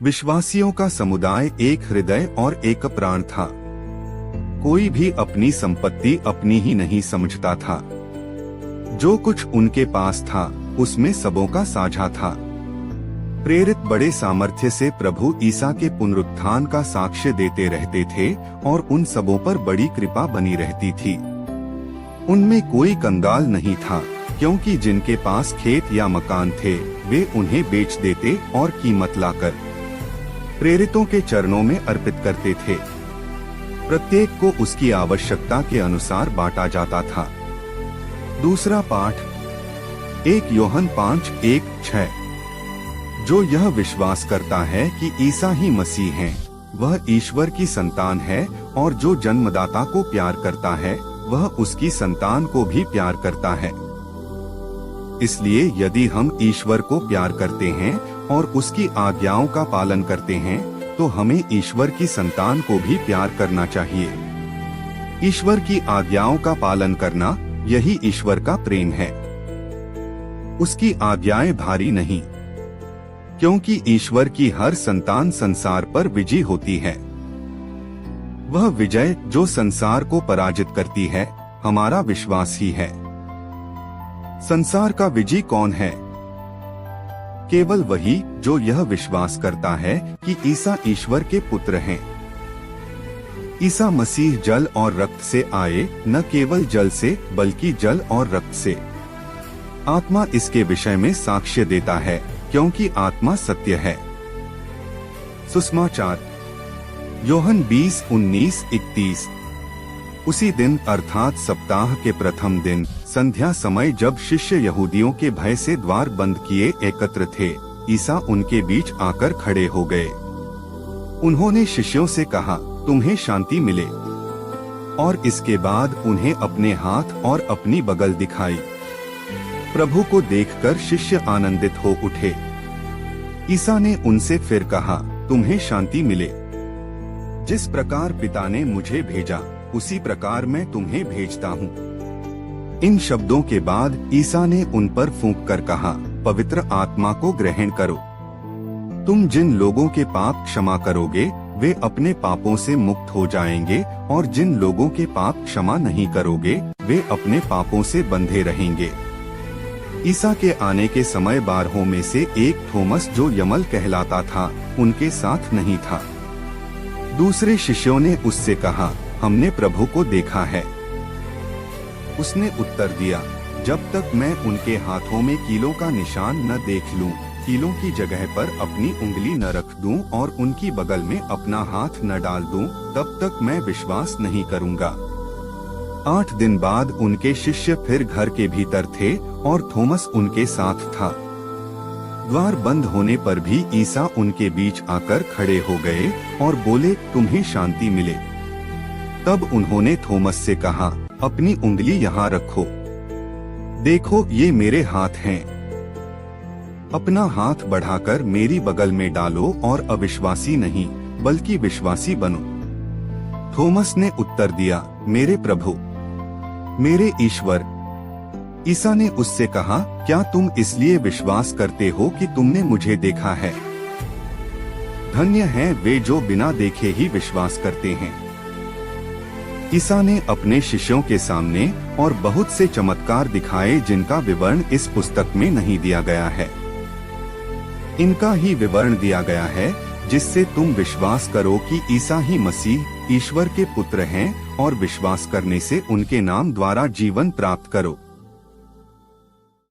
विश्वासियों का समुदाय एक हृदय और एक प्राण था। कोई भी अपनी संपत्ति अपनी ही नहीं समझता था। जो कुछ उनके पास था उसमें सबों का साझा था। प्रेरित बड़े सामर्थ्य से प्रभु ईसा के पुनरुत्थान का साक्ष्य देते रहते थे और उन सबों पर बड़ी कृपा बनी रहती थी। उनमें कोई कंगाल नहीं था, क्योंकि जिनके पास खेत या मकान थे वे उन्हें बेच देते और कीमत लाकर प्रेरितों के चरणों में अर्पित करते थे। प्रत्येक को उसकी आवश्यकता के अनुसार बांटा जाता था। दूसरा पाठ 1 यूहन्ना 5:1-6। जो यह विश्वास करता है कि ईसा ही मसीह हैं, वह ईश्वर की संतान है, और जो जन्मदाता को प्यार करता है वह उसकी संतान को भी प्यार करता है। इसलिए यदि हम ईश्वर को प्यार करते हैं और उसकी आज्ञाओं का पालन करते हैं तो हमें ईश्वर की संतान को भी प्यार करना चाहिए। ईश्वर की आज्ञाओं का पालन करना, यही ईश्वर का प्रेम है। उसकी आज्ञाएं भारी नहीं, क्योंकि ईश्वर की हर संतान संसार पर विजयी होती है। वह विजय जो संसार को पराजित करती है हमारा विश्वास ही है। संसार का विजयी कौन है? केवल वही जो यह विश्वास करता है कि ईसा ईश्वर के पुत्र हैं। ईसा मसीह जल और रक्त से आए, न केवल जल से बल्कि जल और रक्त से। आत्मा इसके विषय में साक्ष्य देता है, क्योंकि आत्मा सत्य है। सुसमाचार यूहन्ना 20:19-21। उसी दिन अर्थात सप्ताह के प्रथम दिन संध्या समय जब शिष्य यहूदियों के भय से द्वार बंद किए एकत्र थे, ईसा उनके बीच आकर खड़े हो गए। उन्होंने शिष्यों से कहा, तुम्हें शांति मिले। और इसके बाद उन्हें अपने हाथ और अपनी बगल दिखाई। प्रभु को देखकर शिष्य आनंदित हो उठे। ईसा ने उनसे फिर कहा, तुम्हें शांति मिले। जिस प्रकार पिता ने मुझे भेजा उसी प्रकार मैं तुम्हें भेजता हूँ। इन शब्दों के बाद ईसा ने उन पर फूंक कर कहा, पवित्र आत्मा को ग्रहण करो। तुम जिन लोगों के पाप क्षमा करोगे वे अपने पापों से मुक्त हो जाएंगे, और जिन लोगों के पाप क्षमा नहीं करोगे वे अपने पापों से बंधे रहेंगे। ईसा के आने के समय 12 में से एक थोमस, जो यमल कहलाता था, उनके साथ नहीं था। दूसरे शिष्यों ने उससे कहा, हमने प्रभु को देखा है। उसने उत्तर दिया, जब तक मैं उनके हाथों में कीलों का निशान न देख लूं, कीलों की जगह पर अपनी उंगली न रख दूं और उनकी बगल में अपना हाथ न डाल दूं, तब तक मैं विश्वास नहीं करूंगा। 8 दिन बाद उनके शिष्य फिर घर के भीतर थे और थोमस उनके साथ था। द्वार बंद होने पर भी ईसा उनके बीच आकर खड़े हो गए और बोले, तुम्हें शांति मिले। तब उन्होंने थोमस से कहा, अपनी उंगली यहाँ रखो। देखो ये मेरे हाथ हैं। अपना हाथ बढ़ाकर मेरी बगल में डालो और अविश्वासी नहीं बल्कि विश्वासी बनो। थोमस ने उत्तर दिया, मेरे प्रभु, मेरे ईश्वर। ईसा ने उससे कहा, क्या तुम इसलिए विश्वास करते हो कि तुमने मुझे देखा है? धन्य हैं वे जो बिना देखे ही विश्वास करते हैं। ईसा ने अपने शिष्यों के सामने और बहुत से चमत्कार दिखाए जिनका विवरण इस पुस्तक में नहीं दिया गया है। इनका ही विवरण दिया गया है, जिससे तुम विश्वास करो कि ईसा ही मसीह ईश्वर के पुत्र हैं, और विश्वास करने से उनके नाम द्वारा जीवन प्राप्त करो।